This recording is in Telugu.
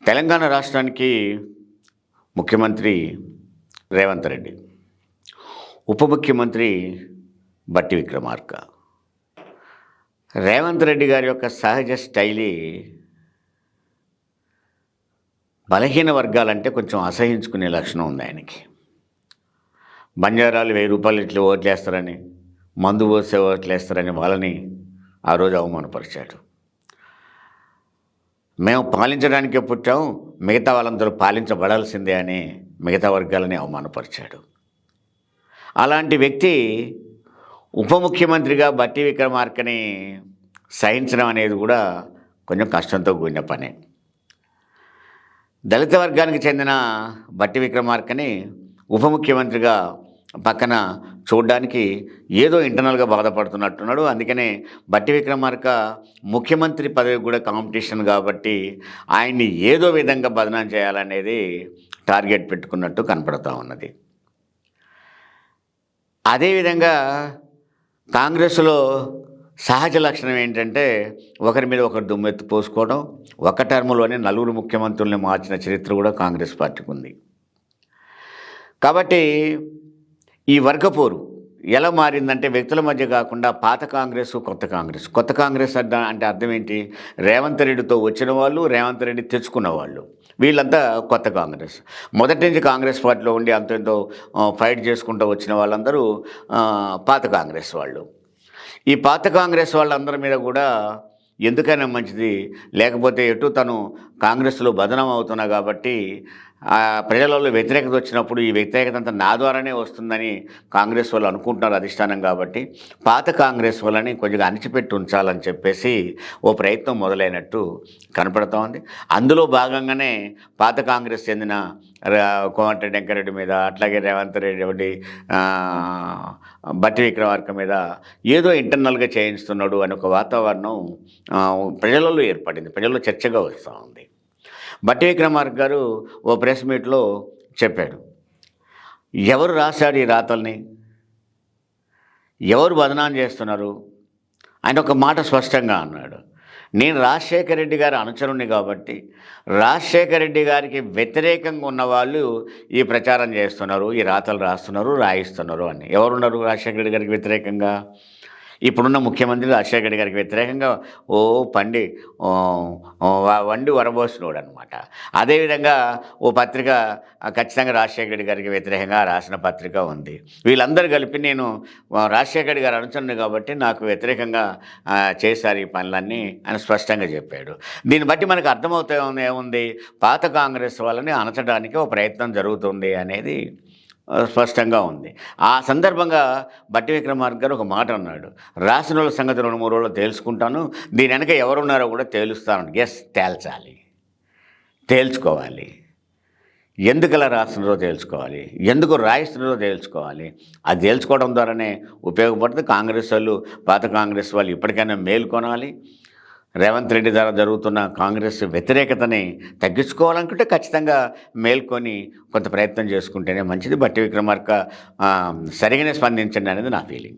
తెలంగాణ రాష్ట్రానికి ముఖ్యమంత్రి రేవంత్ రెడ్డి, ఉప ముఖ్యమంత్రి బట్టి విక్రమార్క. రేవంత్ రెడ్డి గారి యొక్క సహజ స్టైలీ బలహీన వర్గాలంటే కొంచెం అసహించుకునే లక్షణం ఉంది ఆయనకి. బంజారాలు 1000 రూపాయలు ఇట్లా ఓట్లేస్తారని, మందు పోసే ఓట్లేస్తారని వాళ్ళని ఆ రోజు అవమానపరిచాడు. మేము పాలించడానికే పుట్టాం, మిగతా వాళ్ళందరూ పాలించబడాల్సిందే అని మిగతా వర్గాలని అవమానపరిచాడు. అలాంటి వ్యక్తి ఉప ముఖ్యమంత్రిగా బట్టి విక్రమార్కని సహించడం అనేది కూడా కొంచెం కష్టంతో కూడిన పనే. దళిత వర్గానికి చెందిన బట్టి విక్రమార్కని ఉప ముఖ్యమంత్రిగా పక్కన చూడడానికి ఏదో ఇంటర్నల్గా బాధపడుతున్నట్టున్నాడు. అందుకనే బట్టి విక్రమార్క ముఖ్యమంత్రి పదవి కూడా కాంపిటీషన్ కాబట్టి ఆయన్ని ఏదో విధంగా బదనాం చేయాలనేది టార్గెట్ పెట్టుకున్నట్టు కనపడుతూ ఉన్నది. అదేవిధంగా కాంగ్రెస్లో సహజ లక్షణం ఏంటంటే ఒకరి మీద ఒకరు దుమ్మెత్తి పోసుకోవడం. ఒక టర్మ్లోనే 4 ముఖ్యమంత్రుల్ని మార్చిన చరిత్ర కూడా కాంగ్రెస్ పార్టీకి ఉంది. కాబట్టి ఈ వర్గపోరు ఎలా మారిందంటే వ్యక్తుల మధ్య కాకుండా పాత కాంగ్రెస్, కొత్త కాంగ్రెస్ అంటే అర్థం ఏంటి? రేవంత్ రెడ్డితో వచ్చిన వాళ్ళు, రేవంత్ రెడ్డి తెచ్చుకున్న వాళ్ళు, వీళ్ళంతా కొత్త కాంగ్రెస్. మొదటి నుంచి కాంగ్రెస్ పార్టీలో ఉండి అంతెంతో ఫైట్ చేసుకుంటూ వచ్చిన వాళ్ళందరూ పాత కాంగ్రెస్ వాళ్ళు. ఈ పాత కాంగ్రెస్ వాళ్ళందరి మీద కూడా ఎందుకైనా మంచిది, లేకపోతే ఎటు తను కాంగ్రెస్లో బదనం అవుతున్నా కాబట్టి ప్రజలలో వ్యతిరేకత వచ్చినప్పుడు ఈ వ్యతిరేకత అంతా నా ద్వారానే వస్తుందని కాంగ్రెస్ వాళ్ళు అనుకుంటున్నారు అధిష్టానం. కాబట్టి పాత కాంగ్రెస్ వాళ్ళని కొద్దిగా అణిచిపెట్టి ఉంచాలని చెప్పేసి ఓ ప్రయత్నం మొదలైనట్టు కనపడుతూ ఉంది. అందులో భాగంగానే పాత కాంగ్రెస్ చెందిన కోమటిరెడ్డి వెంకరెడ్డి మీద, అట్లాగే రేవంత్ రెడ్డి బట్టి విక్రమార్క మీద ఏదో ఇంటర్నల్గా చేయిస్తున్నాడు అని ఒక వాతావరణం ప్రజలలో ఏర్పడింది, ప్రజల్లో చర్చగా వస్తూ ఉంది. బట్టి విక్రమార్క గారు ఓ ప్రెస్ మీట్లో చెప్పాడు, ఎవరు రాశాడు ఈ రాతల్ని, ఎవరు బదనాం చేస్తున్నారు? ఆయన ఒక మాట స్పష్టంగా అన్నాడు, నేను రాజశేఖర రెడ్డి గారి అనుచరుణ్ణి కాబట్టి రాజశేఖర రెడ్డి గారికి వ్యతిరేకంగా ఉన్నవాళ్ళు ఈ ప్రచారం చేస్తున్నారు, ఈ రాతలు రాస్తున్నారు, రాయిస్తున్నారు అని. ఎవరున్నారు రాజశేఖర రెడ్డి గారికి వ్యతిరేకంగా? ఇప్పుడున్న ముఖ్యమంత్రి రాజశేఖర రెడ్డి గారికి వ్యతిరేకంగా వండి వరబోసినోడు అనమాట. అదేవిధంగా ఓ పత్రిక ఖచ్చితంగా రాజశేఖర రెడ్డి గారికి వ్యతిరేకంగా రాసిన పత్రిక ఉంది. వీళ్ళందరూ కలిపి నేను రాజశేఖర రెడ్డి గారు అనుచరుని కాబట్టి నాకు వ్యతిరేకంగా చేశారు ఈ పనులన్నీ అని స్పష్టంగా చెప్పాడు. దీన్ని బట్టి మనకు అర్థమవుతా ఏముంది, పాత కాంగ్రెస్ వాళ్ళని అణచడానికి ఒక ప్రయత్నం జరుగుతుంది అనేది స్పష్టంగా ఉంది. ఆ సందర్భంగా బట్టి విక్రమార్క గారు ఒక మాట అన్నాడు, రాసిన వాళ్ళ సంగతి 2-3 రోజుల్లో తెలుసుకుంటాను, దీని వెనక ఎవరున్నారో కూడా తేలుస్తాను. తేల్చుకోవాలి. ఎందుకు అలా రాస్తున్నారో తెలుసుకోవాలి, ఎందుకు రాయిస్తున్నారో తెలుసుకోవాలి. అది తెలుసుకోవడం ద్వారానే ఉపయోగపడుతుంది. కాంగ్రెస్ వాళ్ళు, పాత కాంగ్రెస్ వాళ్ళు ఇప్పటికైనా మేల్కొనాలి. రేవంత్ రెడ్డి ద్వారా జరుగుతున్న కాంగ్రెస్ వ్యతిరేకతని తగ్గించుకోవాలనుకుంటే ఖచ్చితంగా మేల్కొని కొంత ప్రయత్నం చేసుకుంటేనే మంచిది. బట్టి విక్రమార్క సరిగానే స్పందించండి అనేది నా ఫీలింగ్.